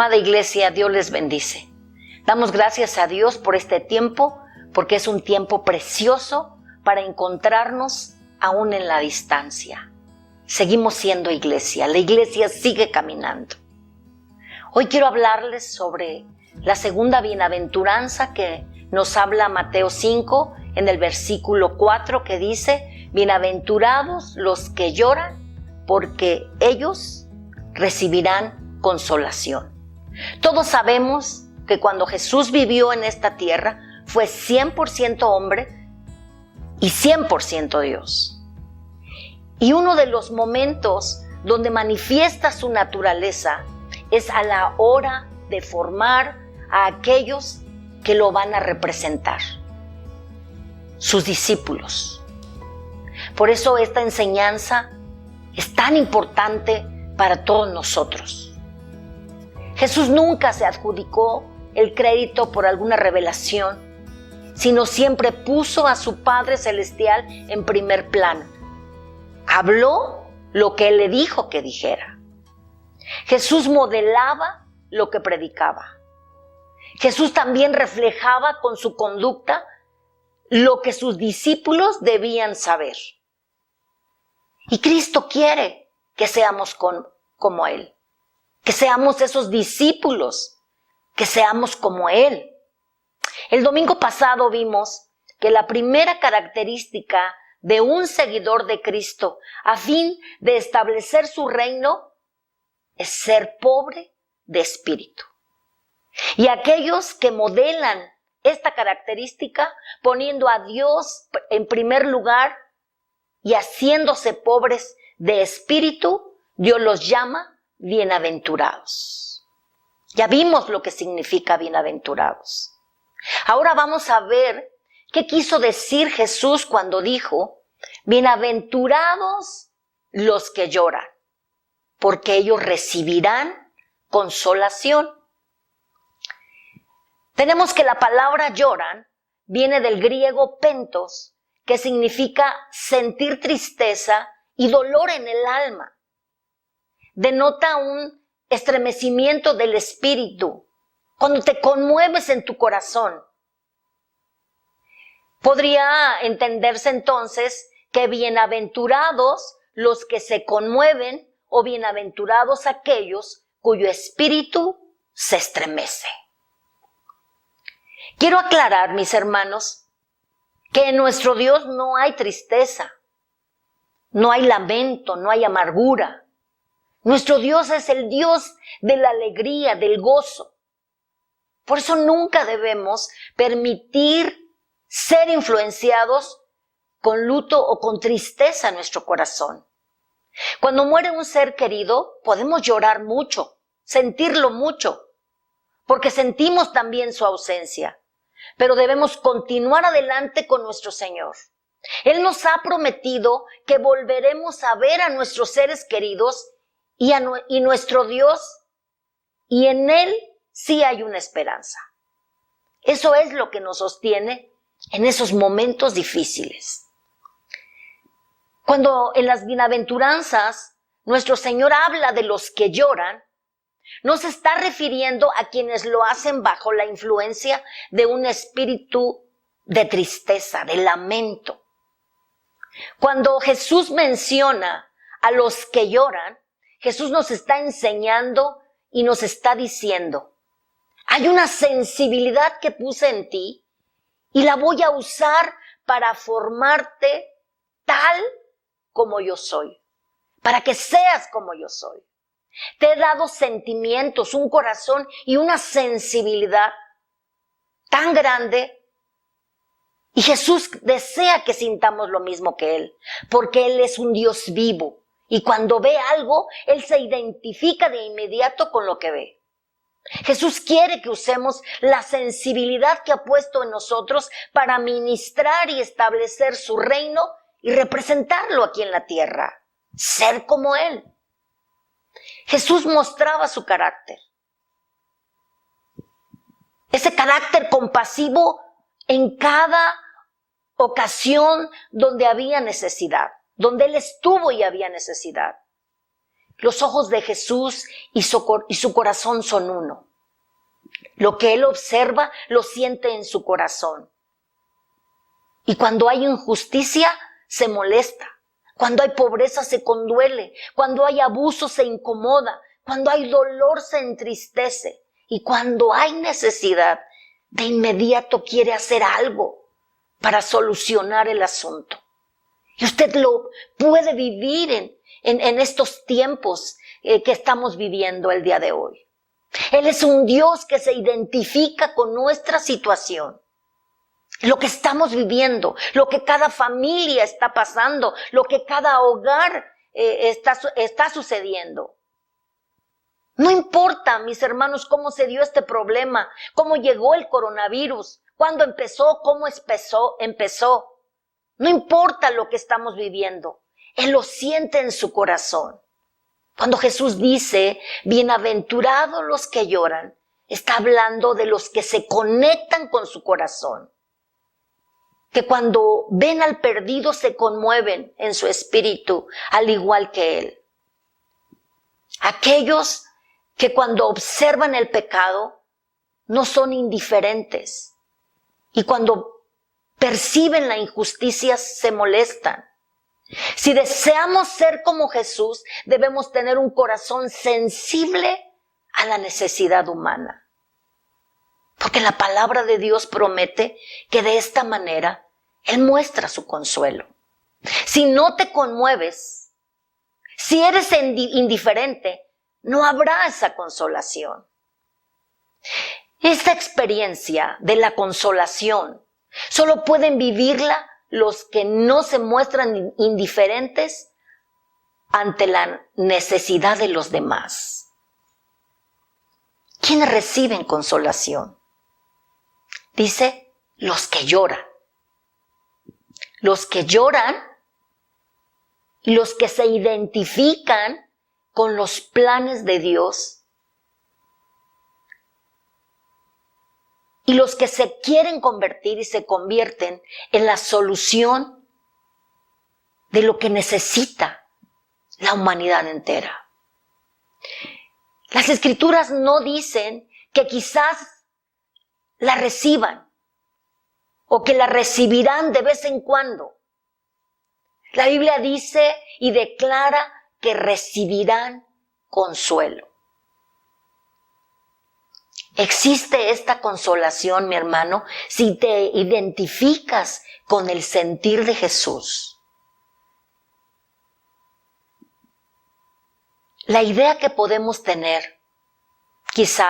Amada iglesia, Dios les bendice. Damos gracias a Dios por este tiempo, porque es un tiempo precioso para encontrarnos aún en la distancia. Seguimos siendo iglesia, la iglesia sigue caminando. Hoy quiero hablarles sobre la segunda bienaventuranza que nos habla Mateo 5 en el versículo 4, que dice: bienaventurados los que lloran, porque ellos recibirán consolación. Todos sabemos que cuando Jesús vivió en esta tierra fue 100% hombre y 100% Dios. Y uno de los momentos donde manifiesta su naturaleza es a la hora de formar a aquellos que lo van a representar, sus discípulos. Por eso esta enseñanza es tan importante para todos nosotros. Jesús nunca se adjudicó el crédito por alguna revelación, sino siempre puso a su Padre Celestial en primer plano. Habló lo que Él le dijo que dijera. Jesús modelaba lo que predicaba. Jesús también reflejaba con su conducta lo que sus discípulos debían saber. Y Cristo quiere que seamos como Él, que seamos esos discípulos, que seamos como Él. El domingo pasado vimos que la primera característica de un seguidor de Cristo a fin de establecer su reino es ser pobre de espíritu. Y aquellos que modelan esta característica poniendo a Dios en primer lugar y haciéndose pobres de espíritu, Dios los llama bienaventurados. Ya vimos lo que significa bienaventurados. Ahora vamos a ver qué quiso decir Jesús cuando dijo: bienaventurados los que lloran, porque ellos recibirán consolación. Tenemos que la palabra lloran viene del griego pentos, que significa sentir tristeza y dolor en el alma. Denota un estremecimiento del espíritu, cuando te conmueves en tu corazón. Podría entenderse entonces que bienaventurados los que se conmueven, o bienaventurados aquellos cuyo espíritu se estremece. Quiero aclarar, mis hermanos, que en nuestro Dios no hay tristeza, no hay lamento, no hay amargura. Nuestro Dios es el Dios de la alegría, del gozo. Por eso nunca debemos permitir ser influenciados con luto o con tristeza en nuestro corazón. Cuando muere un ser querido, podemos llorar mucho, sentirlo mucho, porque sentimos también su ausencia. Pero debemos continuar adelante con nuestro Señor. Él nos ha prometido que volveremos a ver a nuestros seres queridos y nuestro Dios, y en Él sí hay una esperanza. Eso es lo que nos sostiene en esos momentos difíciles. Cuando en las bienaventuranzas nuestro Señor habla de los que lloran, no se está refiriendo a quienes lo hacen bajo la influencia de un espíritu de tristeza, de lamento. Cuando Jesús menciona a los que lloran, Jesús nos está enseñando y nos está diciendo: hay una sensibilidad que puse en ti y la voy a usar para formarte tal como yo soy, para que seas como yo soy. Te he dado sentimientos, un corazón y una sensibilidad tan grande. Y Jesús desea que sintamos lo mismo que Él, porque Él es un Dios vivo. Y cuando ve algo, Él se identifica de inmediato con lo que ve. Jesús quiere que usemos la sensibilidad que ha puesto en nosotros para ministrar y establecer su reino y representarlo aquí en la tierra. Ser como Él. Jesús mostraba su carácter. Ese carácter compasivo en cada ocasión donde había necesidad, donde Él estuvo y había necesidad. Los ojos de Jesús y su corazón son uno. Lo que Él observa, lo siente en su corazón. Y cuando hay injusticia, se molesta. Cuando hay pobreza, se conduele. Cuando hay abuso, se incomoda. Cuando hay dolor, se entristece. Y cuando hay necesidad, de inmediato quiere hacer algo para solucionar el asunto. Y usted lo puede vivir en estos tiempos que estamos viviendo el día de hoy. Él es un Dios que se identifica con nuestra situación. Lo que estamos viviendo, lo que cada familia está pasando, lo que cada hogar está sucediendo. No importa, mis hermanos, cómo se dio este problema, cómo llegó el coronavirus, cuándo empezó, cómo empezó. No importa lo que estamos viviendo, Él lo siente en su corazón. Cuando Jesús dice, bienaventurados los que lloran, está hablando de los que se conectan con su corazón. Que cuando ven al perdido se conmueven en su espíritu, al igual que Él. Aquellos que cuando observan el pecado no son indiferentes y cuando perciben la injusticia se molestan. Si deseamos ser como Jesús, debemos tener un corazón sensible a la necesidad humana. Porque la palabra de Dios promete que de esta manera Él muestra su consuelo. Si no te conmueves, si eres indiferente, no habrá esa consolación. Esta experiencia de la consolación solo pueden vivirla los que no se muestran indiferentes ante la necesidad de los demás. ¿Quiénes reciben consolación? Dice, los que lloran. Los que lloran y los que se identifican con los planes de Dios y los que se quieren convertir y se convierten en la solución de lo que necesita la humanidad entera. Las Escrituras no dicen que quizás la reciban o que la recibirán de vez en cuando. La Biblia dice y declara que recibirán consuelo. Existe esta consolación, mi hermano, si te identificas con el sentir de Jesús. La idea que podemos tener, quizá,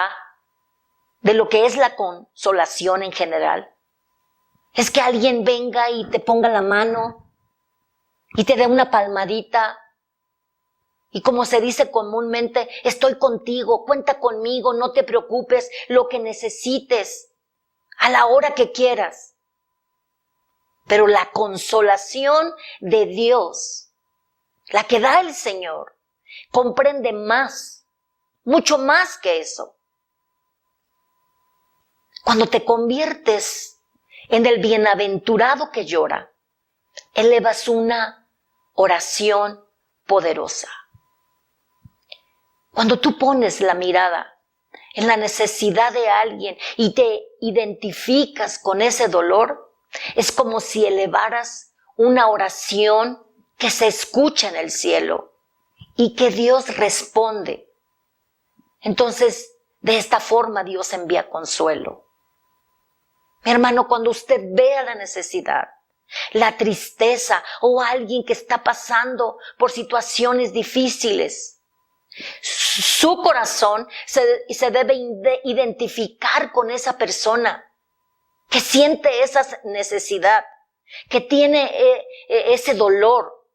de lo que es la consolación en general, es que alguien venga y te ponga la mano y te dé una palmadita. Y como se dice comúnmente, estoy contigo, cuenta conmigo, no te preocupes, lo que necesites, a la hora que quieras. Pero la consolación de Dios, la que da el Señor, comprende más, mucho más que eso. Cuando te conviertes en el bienaventurado que llora, elevas una oración poderosa. Cuando tú pones la mirada en la necesidad de alguien y te identificas con ese dolor, es como si elevaras una oración que se escucha en el cielo y que Dios responde. Entonces, de esta forma Dios envía consuelo. Mi hermano, cuando usted vea la necesidad, la tristeza o alguien que está pasando por situaciones difíciles, su corazón se debe identificar con esa persona que siente esa necesidad, que tiene ese dolor,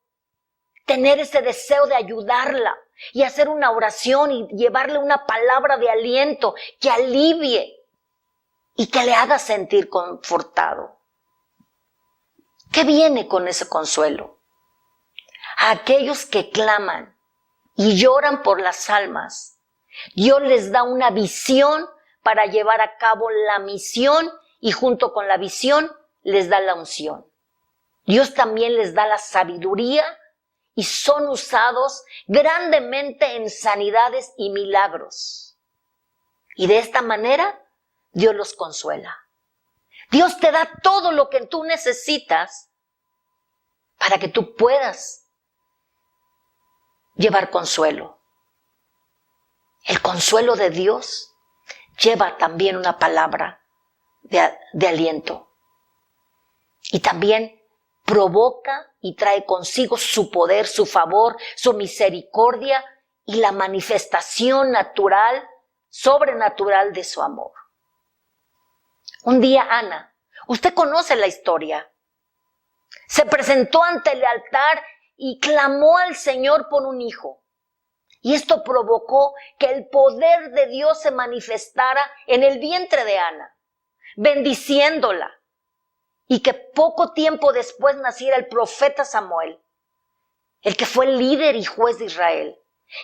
tener ese deseo de ayudarla y hacer una oración y llevarle una palabra de aliento que alivie y que le haga sentir confortado. ¿Qué viene con ese consuelo? A aquellos que claman y lloran por las almas, Dios les da una visión para llevar a cabo la misión y junto con la visión les da la unción. Dios también les da la sabiduría y son usados grandemente en sanidades y milagros. Y de esta manera, Dios los consuela. Dios te da todo lo que tú necesitas para que tú puedas llevar consuelo. El consuelo de Dios lleva también una palabra de aliento. Y también provoca y trae consigo su poder, su favor, su misericordia y la manifestación natural, sobrenatural de su amor. Un día Ana, usted conoce la historia, se presentó ante el altar y clamó al Señor por un hijo. Y esto provocó que el poder de Dios se manifestara en el vientre de Ana, bendiciéndola. Y que poco tiempo después naciera el profeta Samuel, el que fue el líder y juez de Israel,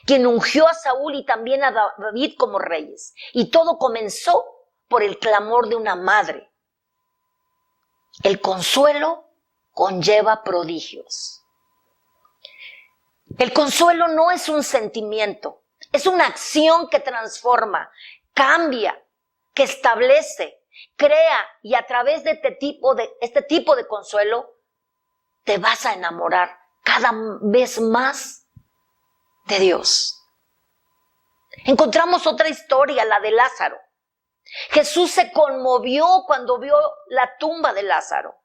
quien ungió a Saúl y también a David como reyes. Y todo comenzó por el clamor de una madre. El consuelo conlleva prodigios. El consuelo no es un sentimiento, es una acción que transforma, cambia, que establece, crea, y a través de este tipo de consuelo te vas a enamorar cada vez más de Dios. Encontramos otra historia, la de Lázaro. Jesús se conmovió cuando vio la tumba de Lázaro.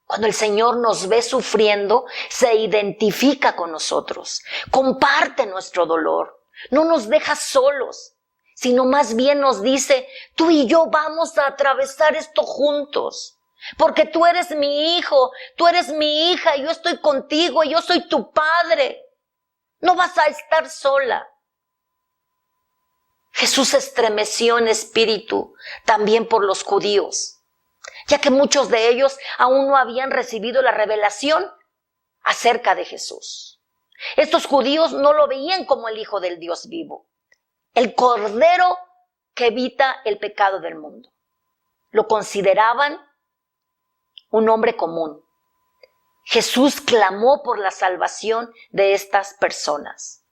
Cuando el Señor nos ve sufriendo, se identifica con nosotros, comparte nuestro dolor, no nos deja solos, sino más bien nos dice, tú y yo vamos a atravesar esto juntos, porque tú eres mi hijo, tú eres mi hija, yo estoy contigo, yo soy tu padre, no vas a estar sola. Jesús se estremeció en espíritu también por los judíos, ya que muchos de ellos aún no habían recibido la revelación acerca de Jesús. Estos judíos no lo veían como el Hijo del Dios vivo, el Cordero que evita el pecado del mundo. Lo consideraban un hombre común. Jesús clamó por la salvación de estas personas.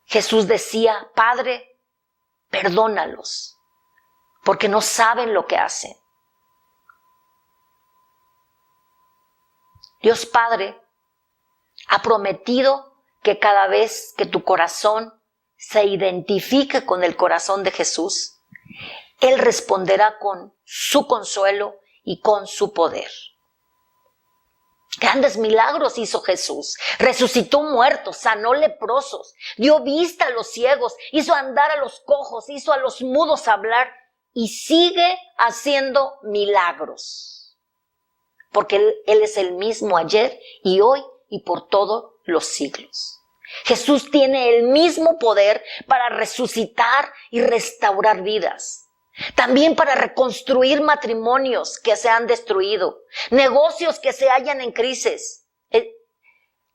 Jesús decía, Padre, perdónalos, porque no saben lo que hacen. Dios Padre ha prometido que cada vez que tu corazón se identifique con el corazón de Jesús, Él responderá con su consuelo y con su poder. Grandes milagros hizo Jesús. Resucitó muertos, sanó leprosos, dio vista a los ciegos, hizo andar a los cojos, hizo a los mudos hablar y sigue haciendo milagros. Porque Él es el mismo ayer y hoy y por todos los siglos. Jesús tiene el mismo poder para resucitar y restaurar vidas. También para reconstruir matrimonios que se han destruido, negocios que se hallan en crisis,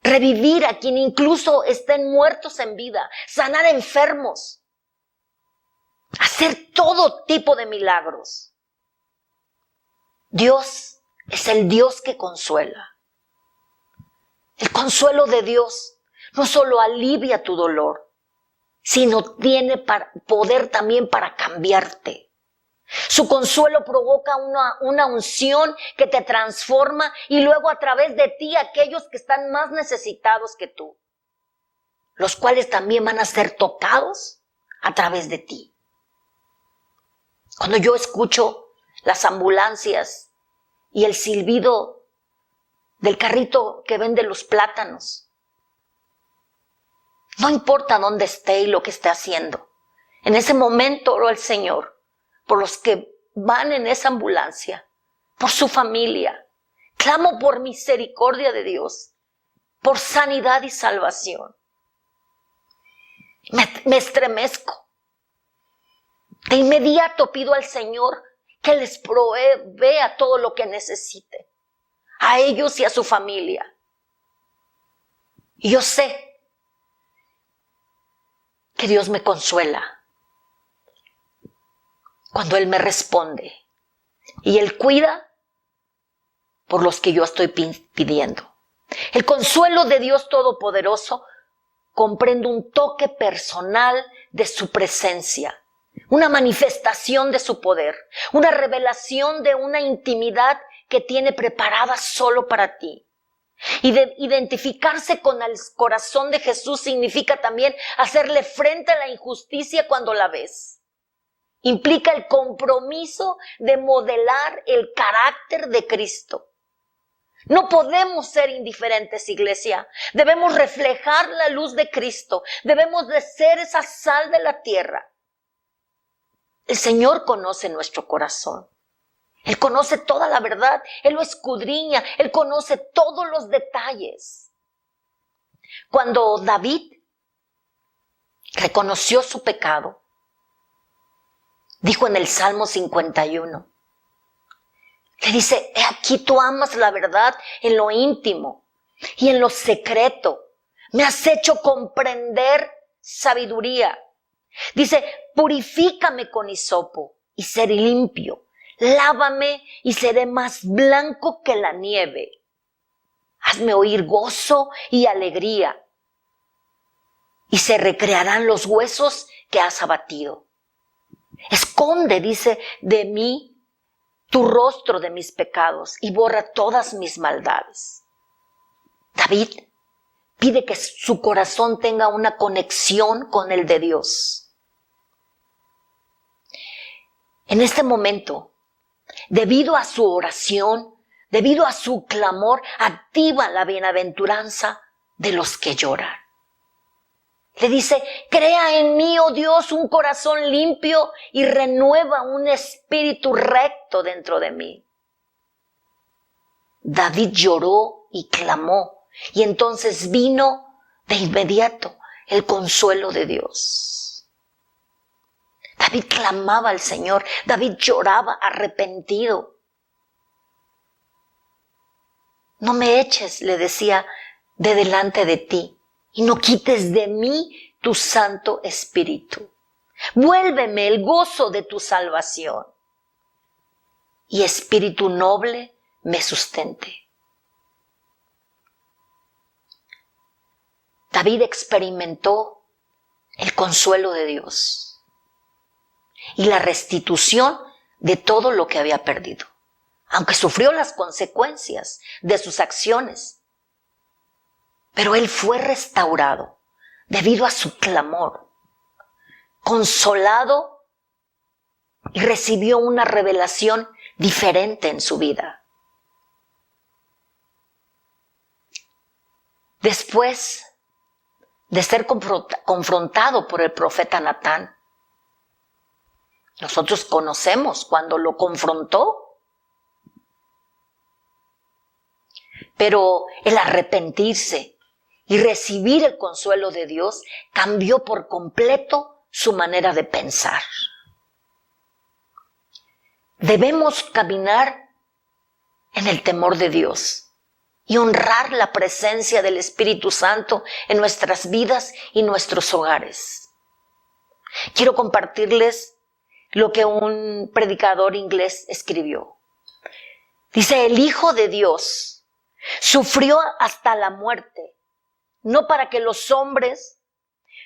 revivir a quien incluso estén muertos en vida, sanar enfermos, hacer todo tipo de milagros. Dios es el Dios que consuela. El consuelo de Dios no solo alivia tu dolor, sino tiene poder también para cambiarte. Su consuelo provoca una unción que te transforma y luego a través de ti aquellos que están más necesitados que tú, los cuales también van a ser tocados a través de ti. Cuando yo escucho las ambulancias y el silbido del carrito que vende los plátanos, no importa dónde esté y lo que esté haciendo, en ese momento oro al Señor por los que van en esa ambulancia, por su familia. Clamo por misericordia de Dios, por sanidad y salvación. Me estremezco. De inmediato pido al Señor que les provea todo lo que necesite, a ellos y a su familia. Y yo sé que Dios me consuela cuando Él me responde y Él cuida por los que yo estoy pidiendo. El consuelo de Dios Todopoderoso comprende un toque personal de su presencia, una manifestación de su poder, una revelación de una intimidad que tiene preparada solo para ti. Y de identificarse con el corazón de Jesús significa también hacerle frente a la injusticia cuando la ves. Implica el compromiso de modelar el carácter de Cristo. No podemos ser indiferentes, iglesia. Debemos reflejar la luz de Cristo. Debemos de ser esa sal de la tierra. El Señor conoce nuestro corazón. Él conoce toda la verdad. Él lo escudriña. Él conoce todos los detalles. Cuando David reconoció su pecado, dijo en el Salmo 51, le dice, he aquí tú amas la verdad en lo íntimo y en lo secreto. Me has hecho comprender sabiduría. Dice, purifícame con hisopo y seré limpio. Lávame y seré más blanco que la nieve. Hazme oír gozo y alegría. Y se recrearán los huesos que has abatido. Esconde, dice, de mí tu rostro de mis pecados y borra todas mis maldades. David pide que su corazón tenga una conexión con el de Dios. En este momento, debido a su oración, debido a su clamor, activa la bienaventuranza de los que lloran. Le dice, crea en mí, oh Dios, un corazón limpio y renueva un espíritu recto dentro de mí. David lloró y clamó, y entonces vino de inmediato el consuelo de Dios. David clamaba al Señor, David lloraba arrepentido. No me eches, le decía, de delante de ti. Y no quites de mí tu Santo Espíritu. Vuélveme el gozo de tu salvación. Y espíritu noble me sustente. David experimentó el consuelo de Dios y la restitución de todo lo que había perdido, aunque sufrió las consecuencias de sus acciones. Pero él fue restaurado debido a su clamor, consolado, y recibió una revelación diferente en su vida. Después de ser confrontado por el profeta Natán, nosotros conocemos cuando lo confrontó, pero el arrepentirse y recibir el consuelo de Dios cambió por completo su manera de pensar. Debemos caminar en el temor de Dios y honrar la presencia del Espíritu Santo en nuestras vidas y nuestros hogares. Quiero compartirles lo que un predicador inglés escribió. Dice, el Hijo de Dios sufrió hasta la muerte, no para que los hombres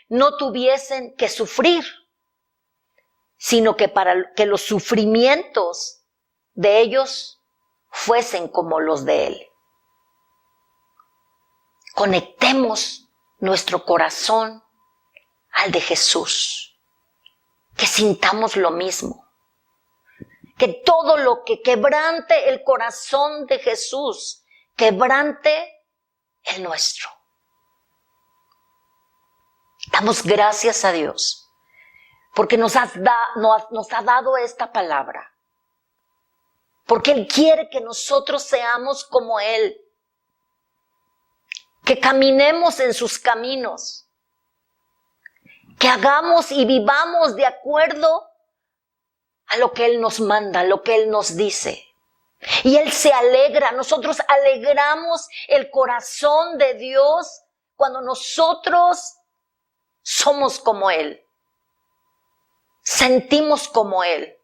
no tuviesen que sufrir, sino que para que los sufrimientos de ellos fuesen como los de Él. Conectemos nuestro corazón al de Jesús, que sintamos lo mismo, que todo lo que quebrante el corazón de Jesús, quebrante el nuestro. Damos gracias a Dios porque nos ha dado esta palabra, porque Él quiere que nosotros seamos como Él, que caminemos en sus caminos, que hagamos y vivamos de acuerdo a lo que Él nos manda, a lo que Él nos dice. Y Él se alegra, nosotros alegramos el corazón de Dios cuando nosotros somos como Él, sentimos como Él,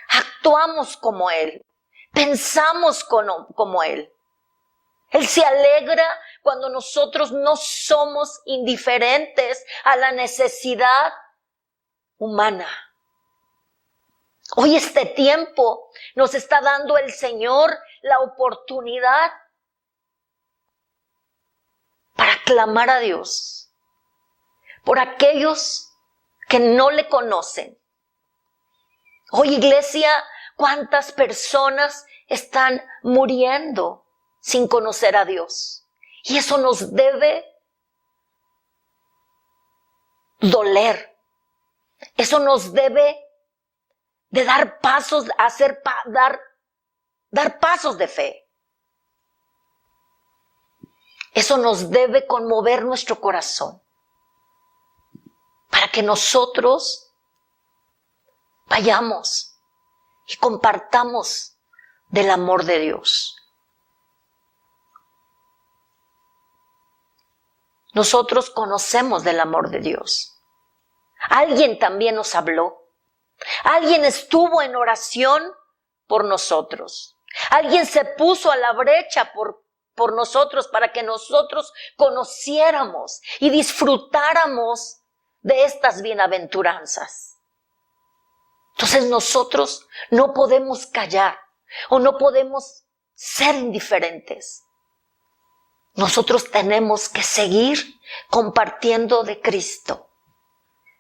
actuamos como Él, pensamos como Él. Él se alegra cuando nosotros no somos indiferentes a la necesidad humana. Hoy este tiempo nos está dando el Señor la oportunidad para clamar a Dios por aquellos que no le conocen. Hoy, iglesia, ¿cuántas personas están muriendo sin conocer a Dios? Y eso nos debe doler. Eso nos debe de dar pasos, dar pasos de fe. Eso nos debe conmover nuestro corazón para que nosotros vayamos y compartamos del amor de Dios. Nosotros conocemos del amor de Dios. Alguien también nos habló. Alguien estuvo en oración por nosotros. Alguien se puso a la brecha por nosotros para que nosotros conociéramos y disfrutáramos de estas bienaventuranzas. Entonces nosotros no podemos callar o no podemos ser indiferentes. Nosotros tenemos que seguir compartiendo de Cristo.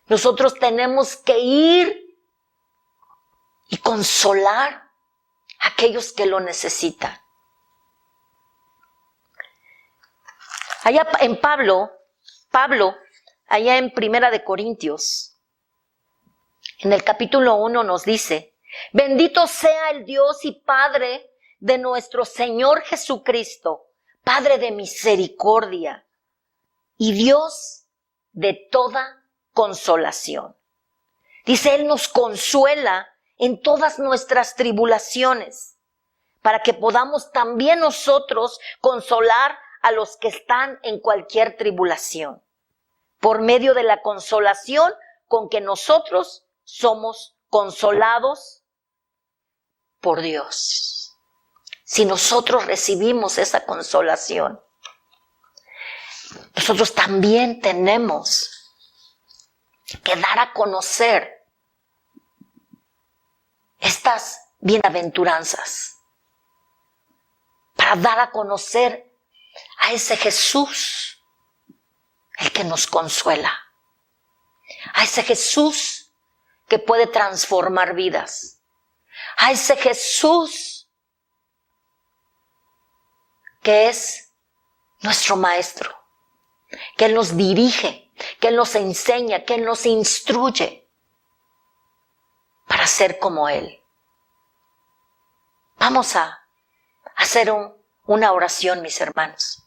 Nosotros tenemos que ir y consolar a aquellos que lo necesitan. Allá en Pablo, allá en 1 Corintios, en el capítulo 1 nos dice: bendito sea el Dios y Padre de nuestro Señor Jesucristo, Padre de misericordia y Dios de toda consolación. Dice, Él nos consuela en todas nuestras tribulaciones, para que podamos también nosotros consolar a los que están en cualquier tribulación, por medio de la consolación con que nosotros somos consolados por Dios. Si nosotros recibimos esa consolación, nosotros también tenemos que dar a conocer estas bienaventuranzas, para dar a conocer a ese Jesús, el que nos consuela, a ese Jesús que puede transformar vidas, a ese Jesús que es nuestro Maestro, que Él nos dirige, que Él nos enseña, que Él nos instruye para ser como Él. Vamos a hacer una oración, mis hermanos.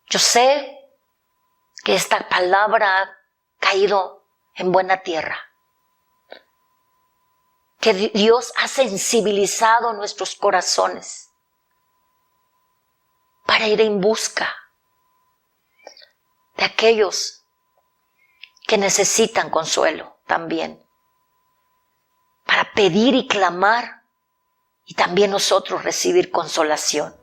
Yo sé que esta palabra ha caído en buena tierra, que Dios ha sensibilizado nuestros corazones para ir en busca de aquellos que necesitan consuelo también, para pedir y clamar y también nosotros recibir consolación.